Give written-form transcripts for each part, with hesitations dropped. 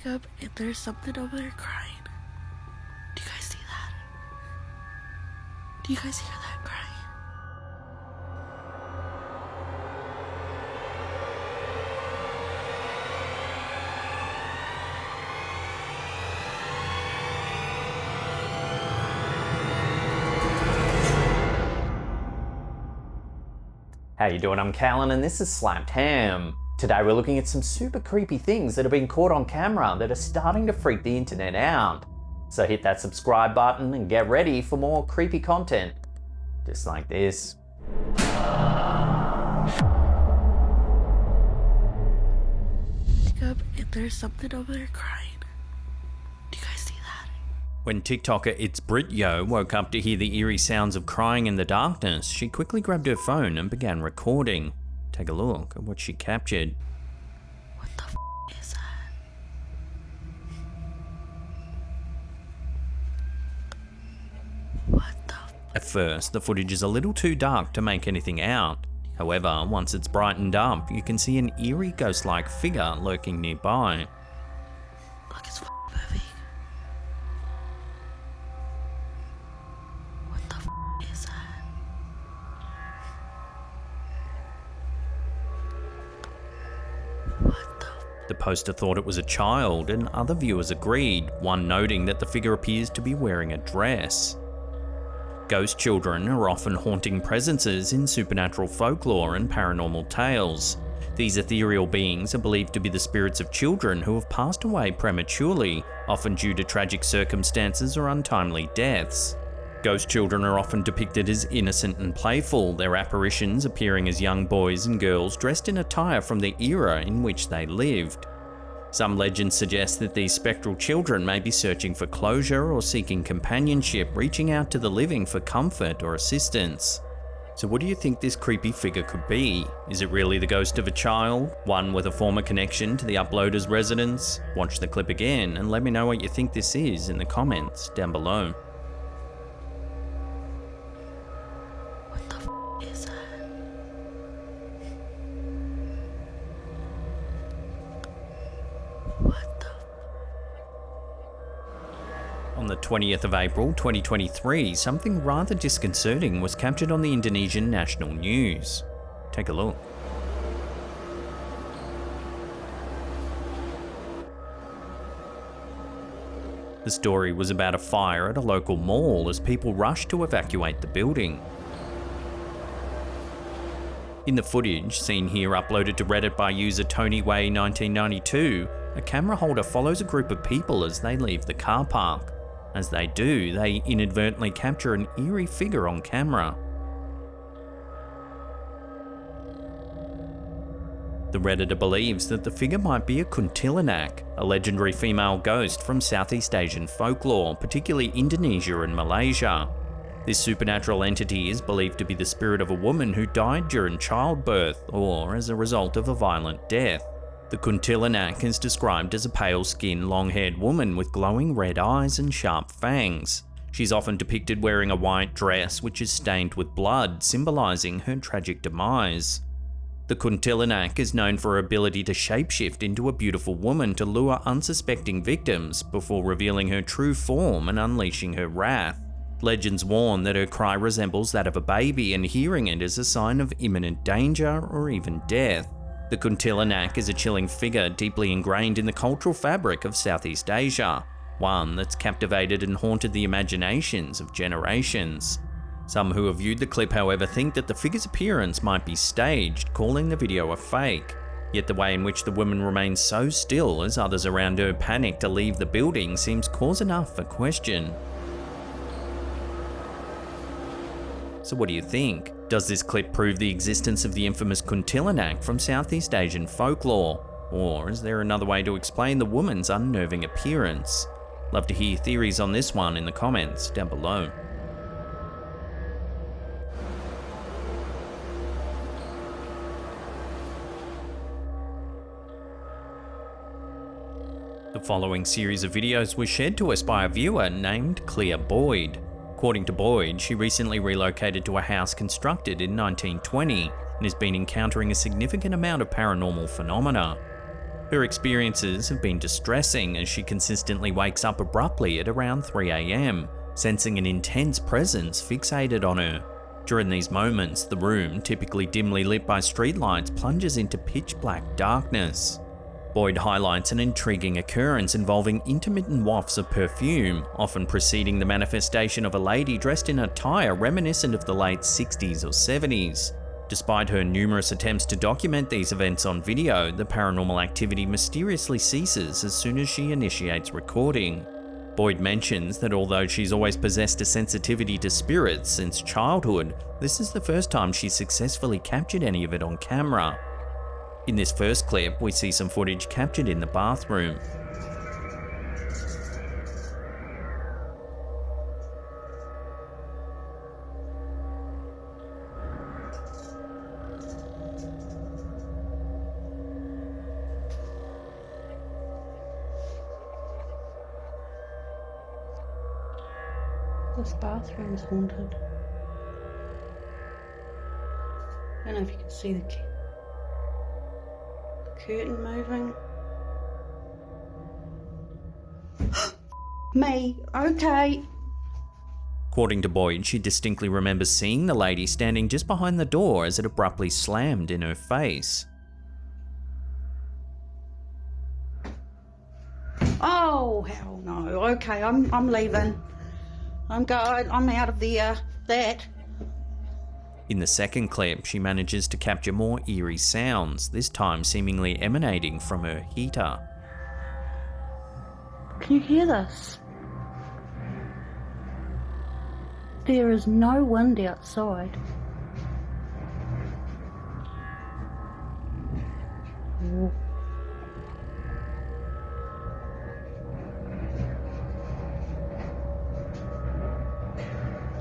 up and there's something over there crying. Do you guys see that? Do you guys hear that crying? How you doing? I'm Callan and this is Slapped Ham. Today we're looking at some super creepy things that have been caught on camera that are starting to freak the internet out. So hit that subscribe button and get ready for more creepy content. Just like this. Wake up and there's something over there crying. Do you guys see that? When TikToker It's Brit Yo woke up to hear the eerie sounds of crying in the darkness, she quickly grabbed her phone and began recording. Take a look at what she captured. What the is that? What the At first, the footage is a little too dark to make anything out. However, once it's brightened up, you can see an eerie ghost-like figure lurking nearby. Look, it's moving. What the is that? What the The poster thought it was a child, and other viewers agreed, one noting that the figure appears to be wearing a dress. Ghost children are often haunting presences in supernatural folklore and paranormal tales. These ethereal beings are believed to be the spirits of children who have passed away prematurely, often due to tragic circumstances or untimely deaths. Ghost children are often depicted as innocent and playful, their apparitions appearing as young boys and girls dressed in attire from the era in which they lived. Some legends suggest that these spectral children may be searching for closure or seeking companionship, reaching out to the living for comfort or assistance. So what do you think this creepy figure could be? Is it really the ghost of a child? One with a former connection to the uploader's residence? Watch the clip again and let me know what you think this is in the comments down below. What the is that? What the On the 20th of April 2023, something rather disconcerting was captured on the Indonesian national news. Take a look. The story was about a fire at a local mall as people rushed to evacuate the building. In the footage, seen here uploaded to Reddit by user TonyWay1992, a camera holder follows a group of people as they leave the car park. As they do, they inadvertently capture an eerie figure on camera. The Redditor believes that the figure might be a kuntilanak, a legendary female ghost from Southeast Asian folklore, particularly Indonesia and Malaysia. This supernatural entity is believed to be the spirit of a woman who died during childbirth or as a result of a violent death. The kuntilanak is described as a pale-skinned, long-haired woman with glowing red eyes and sharp fangs. She's often depicted wearing a white dress which is stained with blood, symbolizing her tragic demise. The kuntilanak is known for her ability to shapeshift into a beautiful woman to lure unsuspecting victims before revealing her true form and unleashing her wrath. Legends warn that her cry resembles that of a baby, and hearing it is a sign of imminent danger or even death. The kuntilanak is a chilling figure deeply ingrained in the cultural fabric of Southeast Asia, one that's captivated and haunted the imaginations of generations. Some who have viewed the clip, however, think that the figure's appearance might be staged, calling the video a fake. Yet the way in which the woman remains so still as others around her panic to leave the building seems cause enough for question. So what do you think? Does this clip prove the existence of the infamous kuntilanak from Southeast Asian folklore? Or is there another way to explain the woman's unnerving appearance? Love to hear your theories on this one in the comments down below. The following series of videos was shared to us by a viewer named Kleah Boyd. According to Boyd, she recently relocated to a house constructed in 1920 and has been encountering a significant amount of paranormal phenomena. Her experiences have been distressing as she consistently wakes up abruptly at around 3 AM, sensing an intense presence fixated on her. During these moments, the room, typically dimly lit by streetlights, plunges into pitch black darkness. Boyd highlights an intriguing occurrence involving intermittent wafts of perfume, often preceding the manifestation of a lady dressed in attire reminiscent of the late 60s or 70s. Despite her numerous attempts to document these events on video, the paranormal activity mysteriously ceases as soon as she initiates recording. Boyd mentions that although she's always possessed a sensitivity to spirits since childhood, this is the first time she's successfully captured any of it on camera. In this first clip, we see some footage captured in the bathroom. This bathroom's haunted. I don't know if you can see the curtain moving. Me, okay. According to Boyd, she distinctly remembers seeing the lady standing just behind the door as it abruptly slammed in her face. Oh, hell no. Okay, I'm leaving. I'm out of the, that. In the second clip, she manages to capture more eerie sounds, this time seemingly emanating from her heater. Can you hear this? There is no wind outside. Ooh.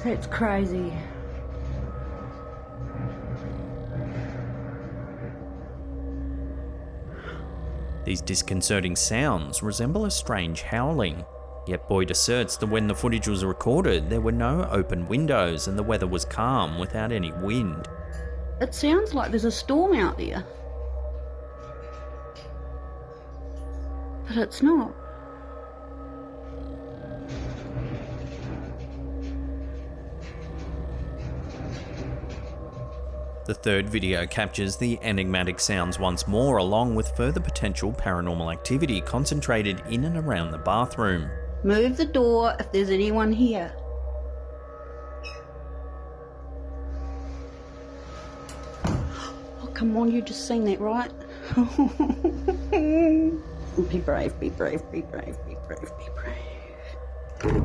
That's crazy. These disconcerting sounds resemble a strange howling, yet Boyd asserts that when the footage was recorded, there were no open windows and the weather was calm without any wind. It sounds like there's a storm out there. But it's not. The third video captures the enigmatic sounds once more, along with further potential paranormal activity concentrated in and around the bathroom. Move the door if there's anyone here. Oh, come on, you just seen that, right? Be brave, be brave, be brave, be brave, be brave.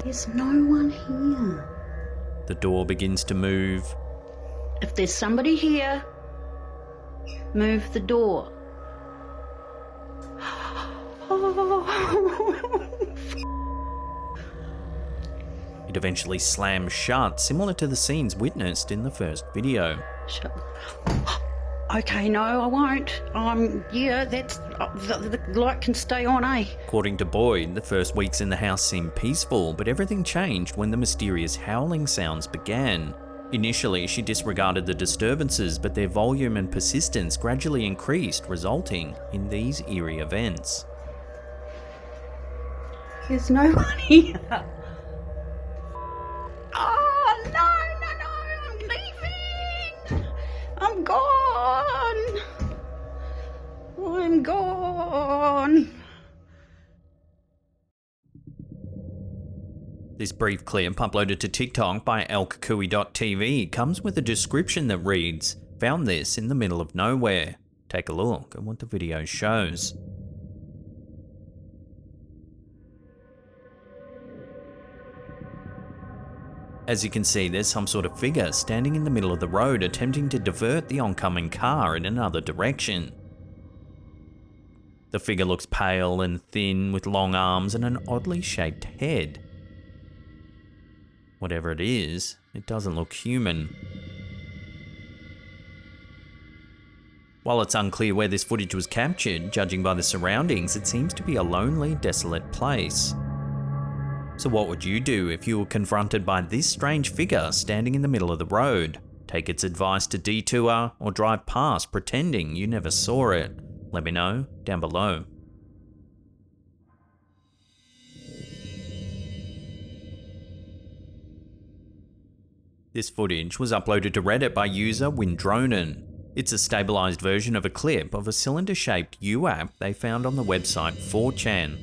There's no one here. The door begins to move. If there's somebody here, move the door. It eventually slams shut, similar to the scenes witnessed in the first video. Shut. Okay, no, I won't. Yeah, that's the light can stay on, eh? According to Boyd, the first weeks in the house seemed peaceful, but everything changed when the mysterious howling sounds began. Initially, she disregarded the disturbances, but their volume and persistence gradually increased, resulting in these eerie events. There's no one here. Oh, no, I'm leaving. I'm gone. I'm gone. This brief clip, uploaded to TikTok by elkkui.tv, comes with a description that reads, "Found this in the middle of nowhere." Take a look at what the video shows. As you can see, there's some sort of figure standing in the middle of the road attempting to divert the oncoming car in another direction. The figure looks pale and thin with long arms and an oddly shaped head. Whatever it is, it doesn't look human. While it's unclear where this footage was captured, judging by the surroundings, it seems to be a lonely, desolate place. So what would you do if you were confronted by this strange figure standing in the middle of the road? Take its advice to detour or drive past pretending you never saw it? Let me know down below. This footage was uploaded to Reddit by user Windronen. It's a stabilised version of a clip of a cylinder-shaped UAP they found on the website 4chan.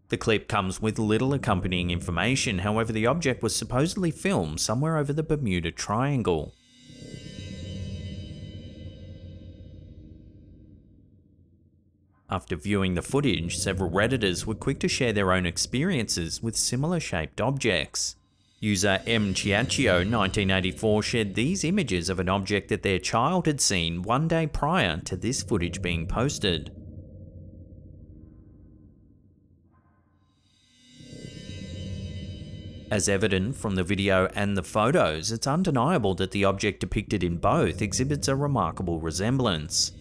The clip comes with little accompanying information, however the object was supposedly filmed somewhere over the Bermuda Triangle. After viewing the footage, several Redditors were quick to share their own experiences with similar shaped objects. User mchiaccio1984 shared these images of an object that their child had seen one day prior to this footage being posted. As evident from the video and the photos, it's undeniable that the object depicted in both exhibits a remarkable resemblance.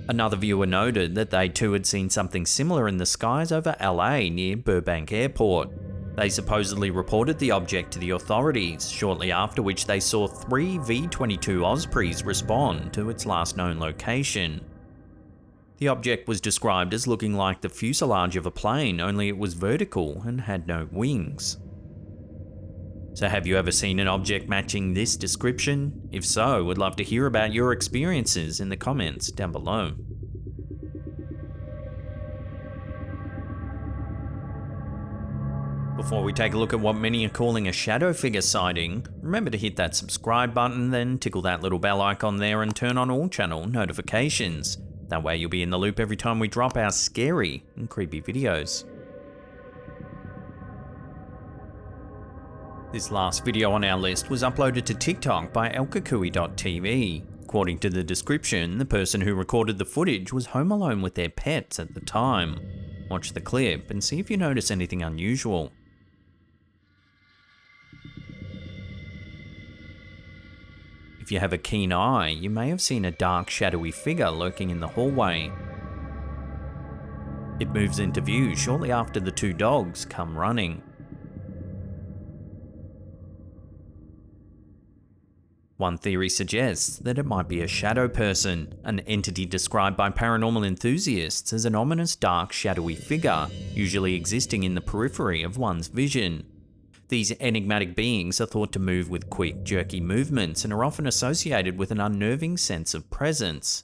Another viewer noted that they too had seen something similar in the skies over LA near Burbank Airport. They supposedly reported the object to the authorities, shortly after which they saw 3 V-22 Ospreys respond to its last known location. The object was described as looking like the fuselage of a plane, only it was vertical and had no wings. So have you ever seen an object matching this description? If so, would love to hear about your experiences in the comments down below. Before we take a look at what many are calling a shadow figure sighting, remember to hit that subscribe button, then tickle that little bell icon there and turn on all channel notifications. That way you'll be in the loop every time we drop our scary and creepy videos. This last video on our list was uploaded to TikTok by elkakui.tv. According to the description, the person who recorded the footage was home alone with their pets at the time. Watch the clip and see if you notice anything unusual. If you have a keen eye, you may have seen a dark, shadowy figure lurking in the hallway. It moves into view shortly after the 2 dogs come running. One theory suggests that it might be a shadow person, an entity described by paranormal enthusiasts as an ominous, dark, shadowy figure, usually existing in the periphery of one's vision. These enigmatic beings are thought to move with quick, jerky movements and are often associated with an unnerving sense of presence.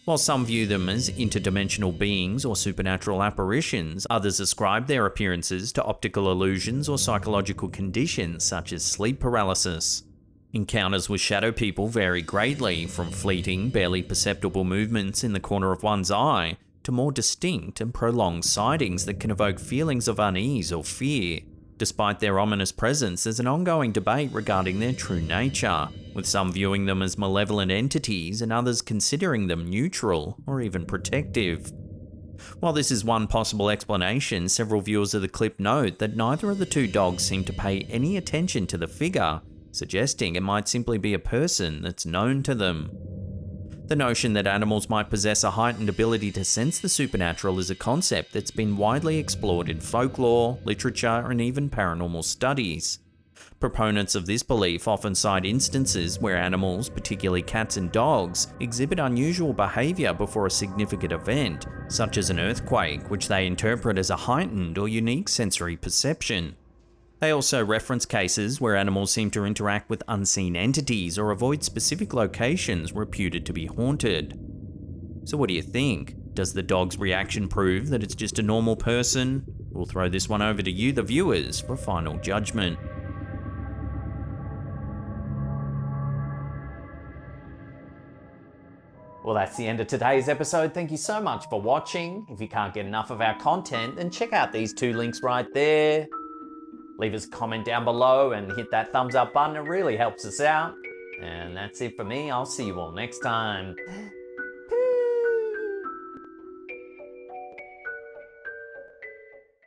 While some view them as interdimensional beings or supernatural apparitions, others ascribe their appearances to optical illusions or psychological conditions such as sleep paralysis. Encounters with shadow people vary greatly, from fleeting, barely perceptible movements in the corner of one's eye, to more distinct and prolonged sightings that can evoke feelings of unease or fear. Despite their ominous presence, there's an ongoing debate regarding their true nature, with some viewing them as malevolent entities and others considering them neutral or even protective. While this is one possible explanation, several viewers of the clip note that neither of the 2 dogs seem to pay any attention to the figure, suggesting it might simply be a person that's known to them. The notion that animals might possess a heightened ability to sense the supernatural is a concept that's been widely explored in folklore, literature, and even paranormal studies. Proponents of this belief often cite instances where animals, particularly cats and dogs, exhibit unusual behaviour before a significant event, such as an earthquake, which they interpret as a heightened or unique sensory perception. They also reference cases where animals seem to interact with unseen entities or avoid specific locations reputed to be haunted. So what do you think? Does the dog's reaction prove that it's just a normal person? We'll throw this one over to you, the viewers, for final judgment. Well, that's the end of today's episode. Thank you so much for watching. If you can't get enough of our content, then check out these 2 links right there. Leave us a comment down below and hit that thumbs up button. It really helps us out. And that's it for me. I'll see you all next time.